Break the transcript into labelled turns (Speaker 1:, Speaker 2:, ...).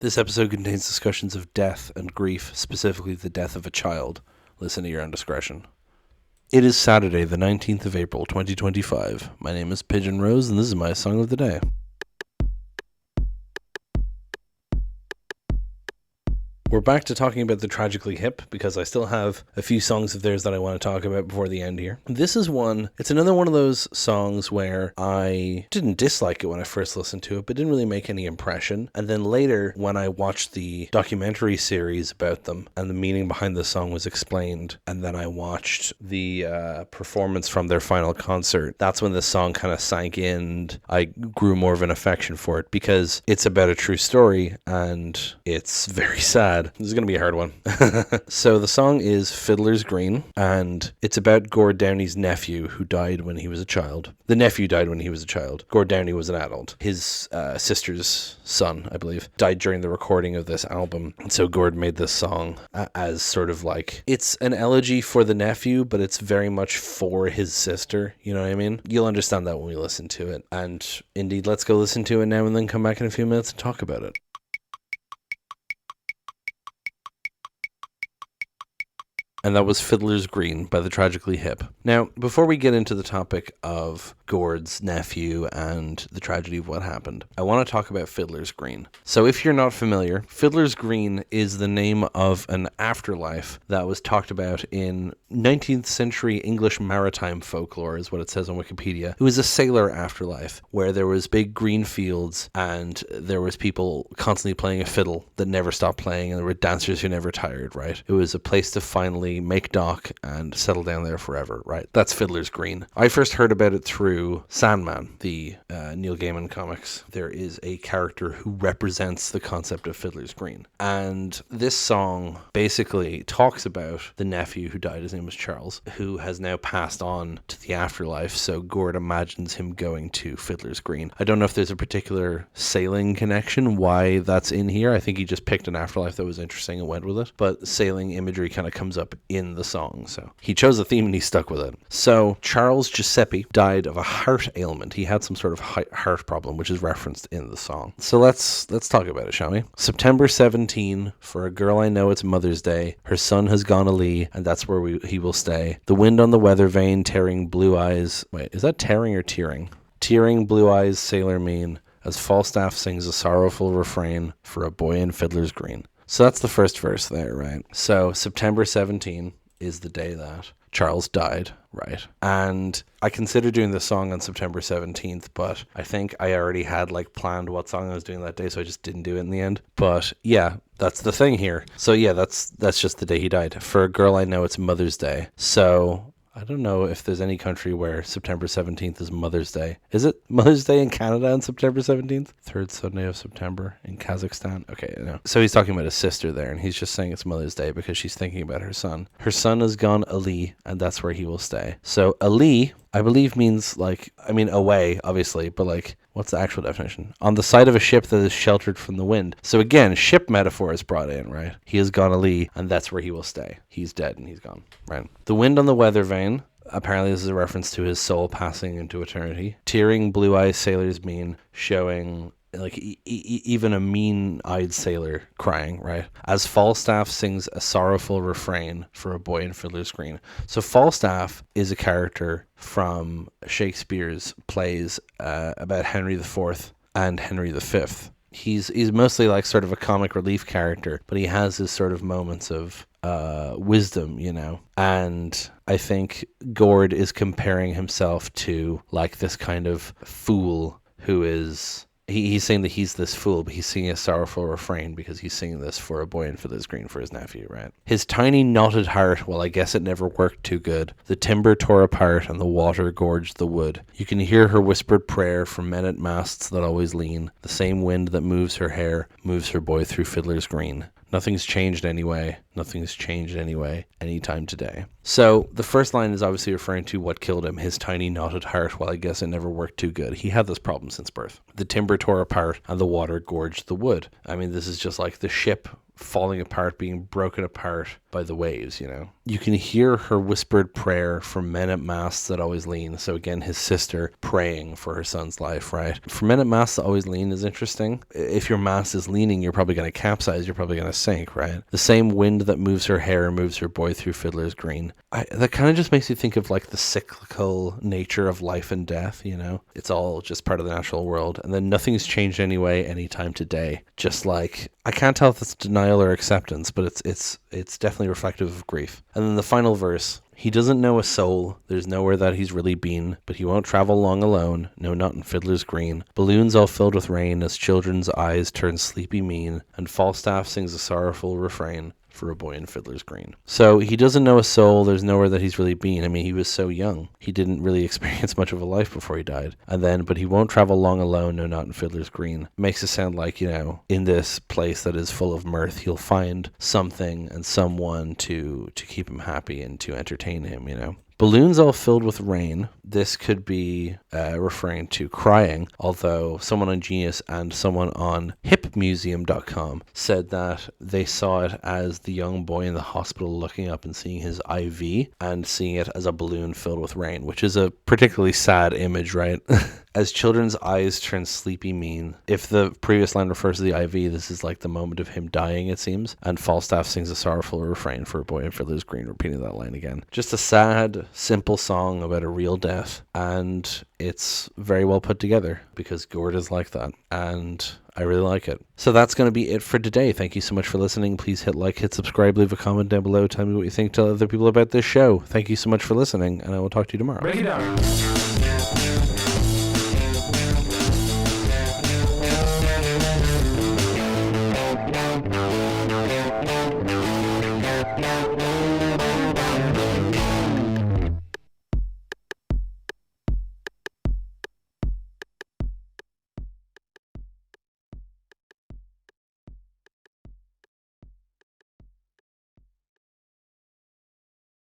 Speaker 1: This episode contains discussions of death and grief, specifically the death of a child. Listen to your own discretion. It is Saturday, the 19th of April, 2025. My name is Pigeon Rose, and this is my song of the day. We're back to talking about the Tragically hip, because I still have a few songs of theirs that I want to talk about before the end here. This is one, it's another one of those songs where I didn't dislike it when I first listened to it, but didn't really make any impression. And then later, when I watched the documentary series about them, and the meaning behind the song was explained, and then I watched the performance from their final concert, that's when this song kind of sank in, and I grew more of an affection for it, because it's about a true story, and it's very sad. This is going to be a hard one. So the song is Fiddler's Green, and it's about Gord Downey's nephew who died when he was a child. The nephew died when he was a child. Gord Downey was an adult. His sister's son, I believe, died during the recording of this album. And so Gord made this song as sort of like, it's an elegy for the nephew, but it's very much for his sister. You know what I mean? You'll understand that when we listen to it. And indeed, let's go listen to it now and then come back in a few minutes and talk about it. And that was Fiddler's Green by the Tragically Hip. Now, before we get into the topic of Gord's nephew and the tragedy of what happened, I want to talk about Fiddler's Green. So if you're not familiar, Fiddler's Green is the name of an afterlife that was talked about in 19th century English maritime folklore, is what it says on Wikipedia. It was a sailor afterlife where there was big green fields and there was people constantly playing a fiddle that never stopped playing, and there were dancers who never tired, right? It was a place to finally make dock and settle down there forever, right? That's Fiddler's Green. I first heard about it through Sandman, the Neil Gaiman comics. There is a character who represents the concept of Fiddler's Green. And this song basically talks about the nephew who died. His name was Charles, who has now passed on to the afterlife. So Gord imagines him going to Fiddler's Green. I don't know if there's a particular sailing connection, why that's in here. I think he just picked an afterlife that was interesting and went with it. But sailing imagery kind of comes up in the song. So he chose a theme and he stuck with it. So Charles Giuseppe died of a heart ailment. He had some sort of heart problem, which is referenced in the song. So let's talk about it, shall we? September 17, for a girl I know it's Mother's Day. Her son has gone a lee, and that's where he will stay. The wind on the weather vane, tearing blue eyes. Wait, is that tearing or tearing? Tearing blue eyes, sailor mean, as Falstaff sings a sorrowful refrain for a boy in Fiddler's Green. So that's the first verse there, right? So September 17 is the day that Charles died, right? And I considered doing this song on September 17th, but I think I already had planned what song I was doing that day, so I just didn't do it in the end. But yeah, that's the thing here. So yeah, that's just the day he died. For a girl I know it's Mother's Day. So I don't know if there's any country where September 17th is Mother's Day. Is it Mother's Day in Canada on September 17th? Third Sunday of September in Kazakhstan? Okay, no. So he's talking about his sister there, and he's just saying it's Mother's Day because she's thinking about her son. Her son has gone Ali, and that's where he will stay. So Ali, I believe, means away, obviously, but what's the actual definition? On the side of a ship that is sheltered from the wind. So again, ship metaphor is brought in, right? He has gone a lee, and that's where he will stay. He's dead and he's gone, right? The wind on the weather vane. Apparently this is a reference to his soul passing into eternity. Tearing blue eyes sailors mean, showing even a mean-eyed sailor crying, right? As Falstaff sings a sorrowful refrain for a boy in Fiddler's Green. So Falstaff is a character from Shakespeare's plays about Henry IV and Henry V. He's mostly sort of a comic relief character, but he has his sort of moments of wisdom, you know. And I think Gord is comparing himself to this kind of fool who is... He's saying that he's this fool, but he's singing a sorrowful refrain because he's singing this for a boy in Fiddler's Green for his nephew, right? His tiny knotted heart, well, I guess it never worked too good. The timber tore apart and the water gorged the wood. You can hear her whispered prayer from men at masts that always lean. The same wind that moves her hair moves her boy through Fiddler's Green. Nothing's changed anyway. Nothing's changed anyway, anytime today. So the first line is obviously referring to what killed him, his tiny knotted heart. Well, I guess it never worked too good. He had this problem since birth. The timber tore apart and the water gorged the wood. I mean, this is just like the ship falling apart, being broken apart by the waves, you know. You can hear her whispered prayer for men at mass that always lean. So again, his sister praying for her son's life, right? For men at mass that always lean is interesting. If your mast is leaning, you're probably going to capsize, you're probably going to sink, right? The same wind that moves her hair moves her boy through Fiddler's Green. That kind of just makes you think of like the cyclical nature of life and death, you know? It's all just part of the natural world. And then nothing's changed anyway, anytime today. Just like, I can't tell if it's denial or acceptance, but it's definitely reflective of grief. And then the final verse, he doesn't know a soul, there's nowhere that he's really been, but he won't travel long alone, no, not in Fiddler's Green. Balloons all filled with rain as children's eyes turn sleepy mean, and Falstaff sings a sorrowful refrain for a boy in Fiddler's Green. So he doesn't know a soul, there's nowhere that he's really been. I mean, he was so young. He didn't really experience much of a life before he died. And then, but he won't travel long alone, no, not in Fiddler's Green. Makes it sound like, you know, in this place that is full of mirth, he'll find something and someone to keep him happy and to entertain him, you know. Balloons all filled with rain. This could be referring to crying, although someone on Genius and someone on hipmuseum.com said that they saw it as the young boy in the hospital looking up and seeing his IV and seeing it as a balloon filled with rain, which is a particularly sad image, right? As children's eyes turn sleepy mean. If the previous line refers to the IV, this is like the moment of him dying, it seems. And Falstaff sings a sorrowful refrain for a boy in Fiddler's Green, repeating that line again. Just a sad, simple song about a real death. And it's very well put together because Gord is like that. And I really like it. So that's going to be it for today. Thank you so much for listening. Please hit like, hit subscribe, leave a comment down below. Tell me what you think. Tell other people about this show. Thank you so much for listening, and I will talk to you tomorrow.
Speaker 2: Break it down.